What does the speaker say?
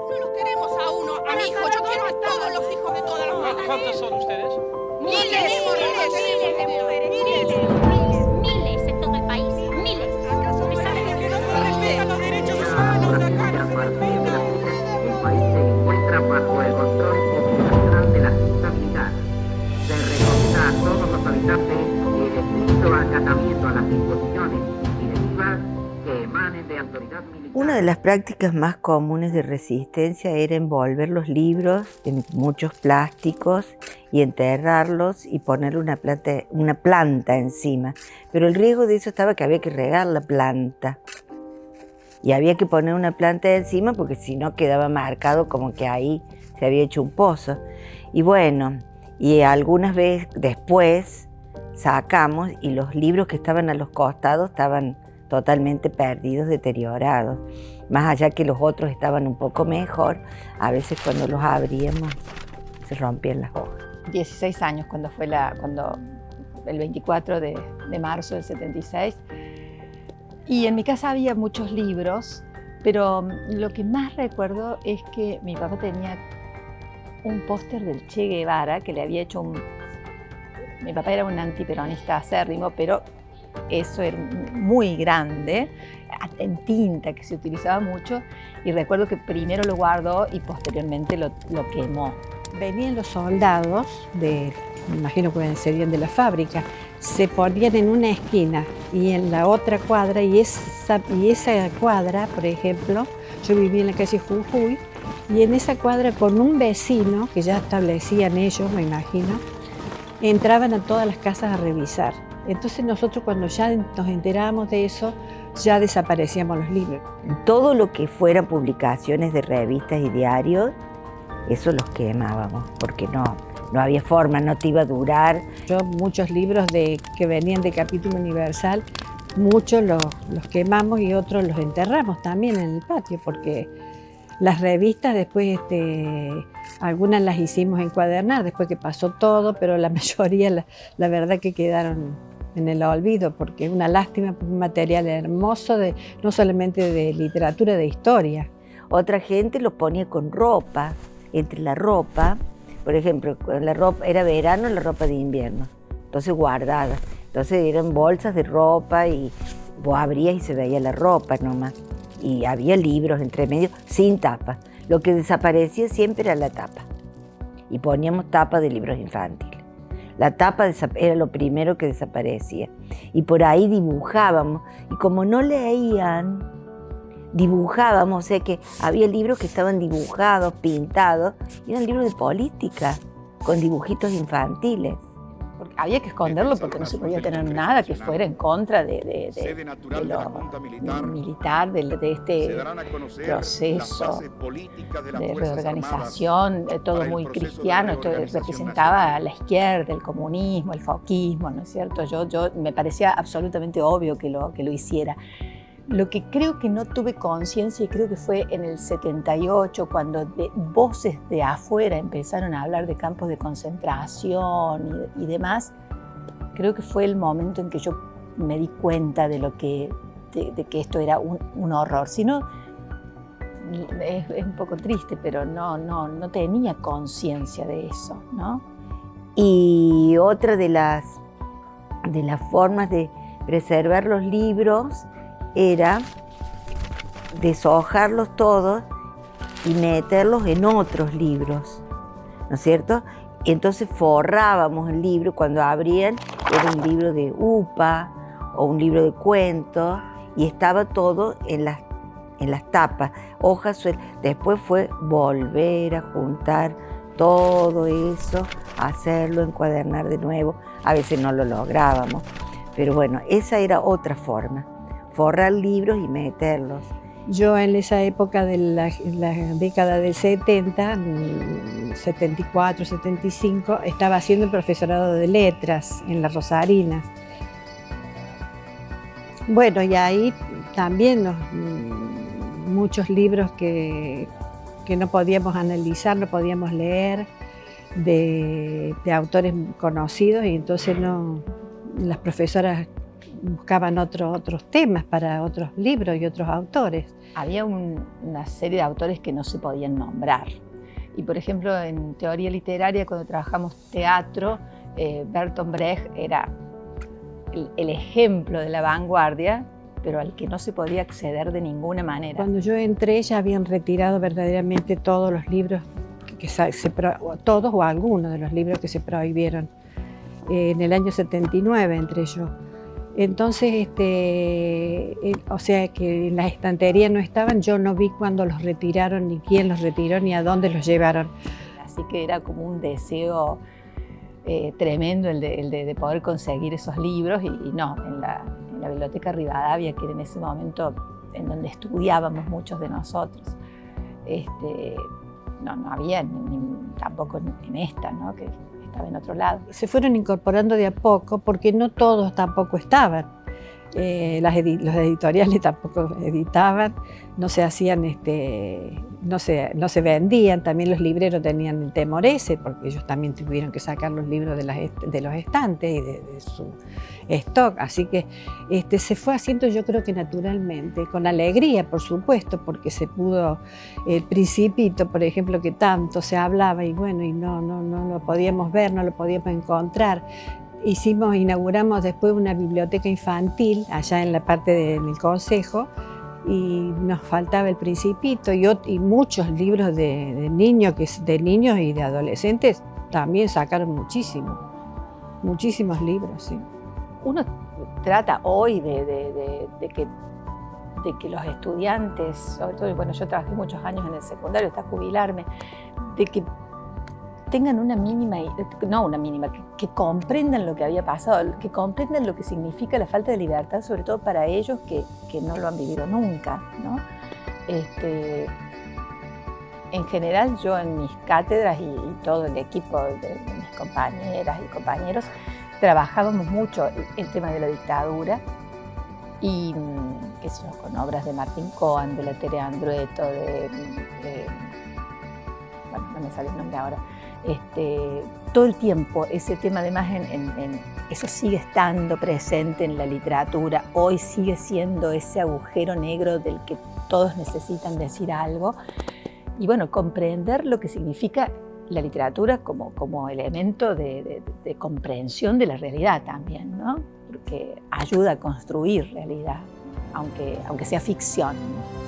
No los queremos a uno, a mi hijo, yo quiero a todos los hijos de todas las mujeres. ¿Cuántos son ustedes? Miles de mujeres, Miles en todo el país, miles. que no se respetan los derechos humanos, acá no se respetan. El país se encuentra bajo el control ocupacional de las estabilidades. Se recomienda a todos los habitantes el estricto acatamiento a las disposiciones directivas que emanen de autoridad militar. Una de las prácticas más comunes de resistencia era envolver los libros en muchos plásticos y enterrarlos y ponerle una planta encima. Pero el riesgo de eso estaba que había que regar la planta. Y había que poner una planta encima porque si no quedaba marcado como que ahí se había hecho un pozo. Y bueno, y algunas veces después sacamos y los libros que estaban a los costados estaban totalmente perdidos, deteriorados. Más allá que los otros estaban un poco mejor, a veces cuando los abríamos se rompían las hojas. 16 años cuando el 24 de marzo del 76. Y en mi casa había muchos libros, pero lo que más recuerdo es que mi papá tenía un póster del Che Guevara que le había hecho Mi papá era un antiperonista acérrimo, pero eso era muy grande, en tinta, que se utilizaba mucho, y recuerdo que primero lo guardó y posteriormente lo quemó. Venían los soldados, me imagino que serían de la fábrica, se ponían en una esquina y en la otra cuadra, y esa cuadra, por ejemplo, yo vivía en la calle Jujuy, y en esa cuadra con un vecino, que ya establecían ellos, me imagino, entraban a todas las casas a revisar. Entonces nosotros cuando ya nos enterábamos de eso, ya desaparecíamos los libros. Todo lo que fueran publicaciones de revistas y diarios, eso los quemábamos, porque no había forma, no te iba a durar. Yo muchos libros que venían de Capítulo Universal, muchos los quemamos y otros los enterramos también en el patio, porque las revistas después, algunas las hicimos encuadernar después que pasó todo, pero la mayoría, la verdad que quedaron en el olvido, porque es una lástima, un material hermoso, no solamente de literatura, de historia. Otra gente lo ponía con ropa, entre la ropa, por ejemplo, la ropa era verano, la ropa de invierno, entonces guardada. Entonces eran bolsas de ropa y vos abrías y se veía la ropa nomás. Y había libros entre medio sin tapa. Lo que desaparecía siempre era la tapa. Y poníamos tapa de libros infantiles. La tapa era lo primero que desaparecía. Y por ahí dibujábamos. Y como no leían, dibujábamos. O sea que había libros que estaban dibujados, pintados. Y eran libros de política, con dibujitos infantiles. Porque había que esconderlo porque no se podía tener nada que fuera en contra de lo militar, de este proceso de reorganización, todo muy cristiano. Esto representaba a la izquierda, el comunismo, el foquismo, ¿no es cierto? Yo me parecía absolutamente obvio que lo hiciera. Lo que creo que no tuve conciencia, y creo que fue en el 78, cuando voces de afuera empezaron a hablar de campos de concentración y demás, creo que fue el momento en que yo me di cuenta de que esto era un horror. Si no, es un poco triste, pero no tenía conciencia de eso, ¿no? Y otra de las formas de preservar los libros era deshojarlos todos y meterlos en otros libros, ¿no es cierto? Entonces forrábamos el libro, cuando abrían era un libro de UPA o un libro de cuentos y estaba todo en las tapas, hojas sueltas. Después fue volver a juntar todo eso, hacerlo, encuadernar de nuevo. A veces no lo lográbamos, pero bueno, esa era otra forma. Forrar libros y meterlos. Yo en esa época de la década del 70, 74, 75, estaba haciendo el profesorado de letras en la Rosarina. Bueno, y ahí también muchos libros que no podíamos analizar, no podíamos leer, de autores conocidos, y entonces las profesoras buscaban otros temas para otros libros y otros autores. Había una serie de autores que no se podían nombrar. Y por ejemplo, en teoría literaria, cuando trabajamos teatro, Bertolt Brecht era el ejemplo de la vanguardia, pero al que no se podía acceder de ninguna manera. Cuando yo entré ya habían retirado verdaderamente todos los libros, todos o algunos de los libros que se prohibieron. En el año 79 entré yo. Entonces, o sea que en las estanterías no estaban, yo no vi cuándo los retiraron, ni quién los retiró, ni a dónde los llevaron. Así que era como un deseo tremendo el de poder conseguir esos libros y no, en la Biblioteca Rivadavia, que era en ese momento en donde estudiábamos muchos de nosotros, no había tampoco en esta, ¿no? Que estaba en otro lado. Se fueron incorporando de a poco porque no todos tampoco estaban. Los editoriales tampoco editaban, no se hacían, no se vendían, también los libreros tenían el temor ese, porque ellos también tuvieron que sacar los libros de los estantes y de su stock, así que se fue haciendo, yo creo que naturalmente, con alegría por supuesto, porque se pudo, el Principito por ejemplo, que tanto se hablaba y bueno, y no lo podíamos ver, no lo podíamos encontrar. Inauguramos después una biblioteca infantil allá en la parte del Consejo y nos faltaba el Principito y muchos libros de niños y de adolescentes también sacaron muchísimos libros. Sí. Uno trata hoy de que los estudiantes, sobre todo, bueno, yo trabajé muchos años en el secundario hasta jubilarme, de que tengan que comprendan lo que había pasado, que comprendan lo que significa la falta de libertad, sobre todo para ellos que no lo han vivido nunca, ¿no? En general, yo en mis cátedras y todo el equipo de mis compañeras y compañeros trabajábamos mucho el tema de la dictadura y con obras de Martín Cohen, de la Tere Andrueto, bueno, no me sale el nombre ahora. Todo el tiempo ese tema, además, eso sigue estando presente en la literatura. Hoy sigue siendo ese agujero negro del que todos necesitan decir algo. Y bueno, comprender lo que significa la literatura como elemento de comprensión de la realidad también, ¿no? Porque ayuda a construir realidad, aunque sea ficción, ¿no?